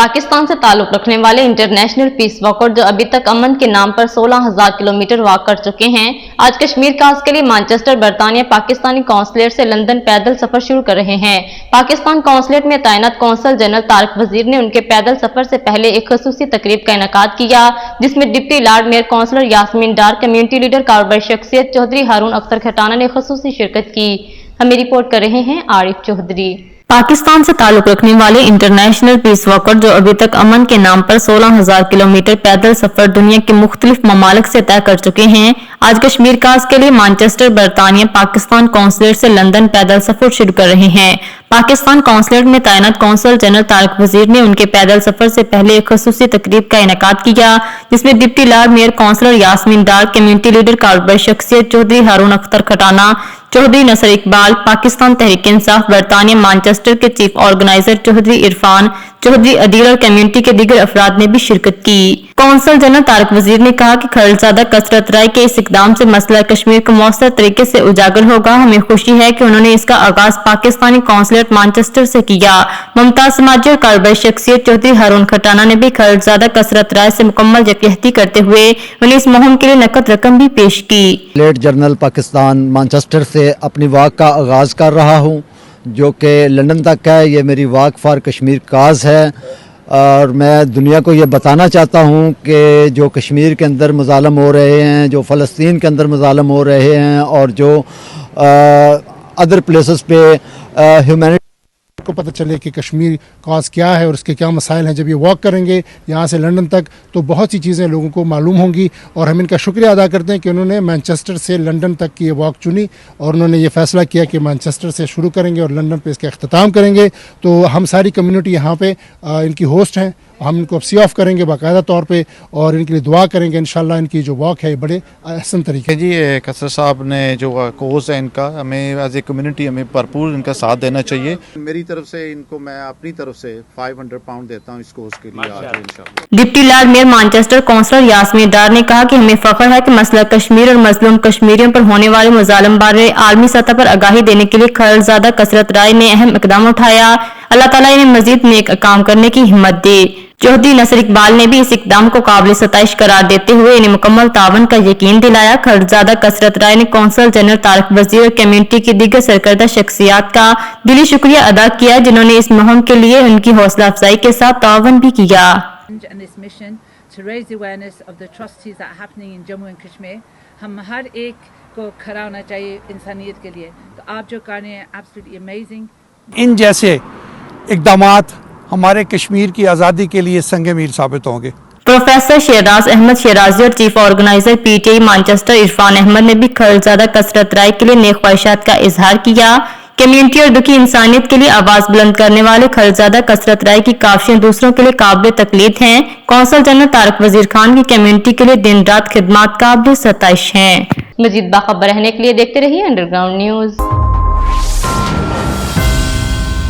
पाकिस्तान से ताल्लुक रखने वाले इंटरनेशनल पीस वॉकर जो अभी तक अमन के नाम पर 16,000 किलोमीटर वॉक कर चुके हैं, आज कश्मीर काज के लिए मैनचेस्टर बरतानिया पाकिस्तानी कौंसलेट से लंदन पैदल सफर शुरू कर रहे हैं। पाकिस्तान कौंसलेट में तैनात कौंसल जनरल तारिक वजीर ने उनके पैदल सफर से पहले एक खसूसी तकरीब का इनेकाद किया, जिसमें deputy lord mayor councillor Yasmeen Dar, community leader कारोबारी शख्सियत चौधरी हारून अख्तर खटाना ने खसूसी शिरकत की। हमें रिपोर्ट कर रहे हैं आरिफ चौधरी। पाकिस्तान से ताल्लुक रखने वाले इंटरनेशनल पीस वॉकर जो अभी तक अमन के नाम पर 16,000 किलोमीटर पैदल सफर दुनिया के मुख्तलिफ ममालिक से तय कर चुके हैं, आज कश्मीर काज के लिए मैनचेस्टर बरतानिया पाकिस्तान कौंसलेट से लंदन पैदल सफर शुरू कर रहे हैं। पाकिस्तान कौंसलेट में तैनात कौंसल जनरल तारिक वजीर ने उनके पैदल सफर से पहले एक खसूसी तकरीब का इनेकाद किया, जिसमें deputy lord mayor councillor Yasmeen Dar, community leader कारोबारी शख्सियत चौधरी हारून अख्तर खटाना, चौधरी नसर इकबाल, पाकिस्तान तहरीक इंसाफ बरतानिया मैनचेस्टर के चीफ ऑर्गेनाइजर चौधरी इरफान चौधरी अदील और कम्युनिटी के दीगर अफराद ने भी शिरकत की। कौंसल जनरल तारिक वजीर ने कहा कि खलजादा कसरत राय के इस इकदाम से मसला कश्मीर को मौसर तरीके से उजागर होगा। हमें खुशी है कि उन्होंने इसका आगाज पाकिस्तानी कौंसलेट मैनचेस्टर से किया। मुमताज समाजी और कारोबारी शख्सियत चौधरी हारून खटाना ने भी खलजादा कसरत राय से मुकम्मल यकजहती करते हुए उन्हें इस मुहिम के लिए नकद रकम भी पेश की। लेट जनरल पाकिस्तान मैनचेस्टर से अपनी वाक का आगाज़ कर रहा हूँ, जो कि लंदन तक है। ये मेरी वाक फॉर कश्मीर काज है और मैं दुनिया को ये बताना चाहता हूँ कि जो कश्मीर के अंदर मुज़ालम हो रहे हैं, जो फ़लस्तीन के अंदर मुज़ालम हो रहे हैं और जो अदर प्लेसेस पे ह्यूमैनिटी को पता चले कि कश्मीर काज क्या है और उसके क्या मसाइल हैं। जब ये वॉक करेंगे यहाँ से लंदन तक तो बहुत सी चीज़ें लोगों को मालूम होंगी और हम इनका शुक्रिया अदा करते हैं कि उन्होंने मैनचेस्टर से लंदन तक की ये वॉक चुनी और उन्होंने ये फैसला किया कि मैनचेस्टर से शुरू करेंगे और लंदन पे इसका अख्ताम करेंगे। तो हम सारी कम्युनिटी यहाँ पे इनकी होस्ट हैं, हम इनको अब सी ऑफ करेंगे बाकायदा तौर पे और इनके लिए दुआ करेंगे। इंशाल्लाह इनकी जो वॉक है बड़े अहसन तरीके जी। कसर साहब ने जो कोर्स है इनका, हमें एज ए कम्युनिटी हमें भरपूर इनका साथ देना चाहिए। मेरी तरफ से इनको मैं अपनी तरफ से 500 पाउंड देता हूँ इस कोर्स के लिए आज इंशाल्लाह। Deputy lord mayor Manchester councillor Yasmeen Dar ने कहा कि हमें फख्र है कि मसला कश्मीर और मजलूम कश्मीरियों पर होने वाले मुजालम बारे आलमी सतह पर आगाही देने के लिए खलजादा कसरत राय ने अहम इकदाम उठाया। अल्लाह ताला इन्हें मजीद नेक काम करने की हिम्मत दे। चौधरी नसर इकबाल ने भी इस इकदाम को काबिल सताइश करार देते हुए इन्हें मुकम्मल तावन का यकीन दिलाया। खलजादा कसरत राय ने कौंसल जनरल तारिक वजीर और कम्युनिटी की दीगर सरकर्दा शख्सियात का दिली शुक्रिया अदा किया, जिन्होंने इस मुहिम के लिए उनकी हौसला अफजाई के साथ तावन भी किया। हम हर एक को खड़ा होना चाहिए इंसानियत के लिए, तो आप जो कर रहे हैं एब्सोल्युटली अमेजिंग। इन जैसे इक़दामात हमारे कश्मीर की आज़ादी के लिए संगे मील साबित होंगे। प्रोफेसर शेराज अहमद शेराजी और chief organiser PTI Manchester Irfan Ahmed ने भी खलजादा कसरत राय के लिए नेक ख्वाहिशात का इजहार किया। कम्युनिटी और दुखी इंसानियत के लिए आवाज बुलंद करने वाले खलजादा कसरत राय की काफियां दूसरों के लिए काबिल तकलीद हैं। कौंसल जनरल तारिक वजीर खान की कम्युनिटी के लिए दिन रात खिदमात काबिल सताइश हैं। मजीद बाखबर रहने के लिए देखते रहिए अंडरग्राउंड न्यूज।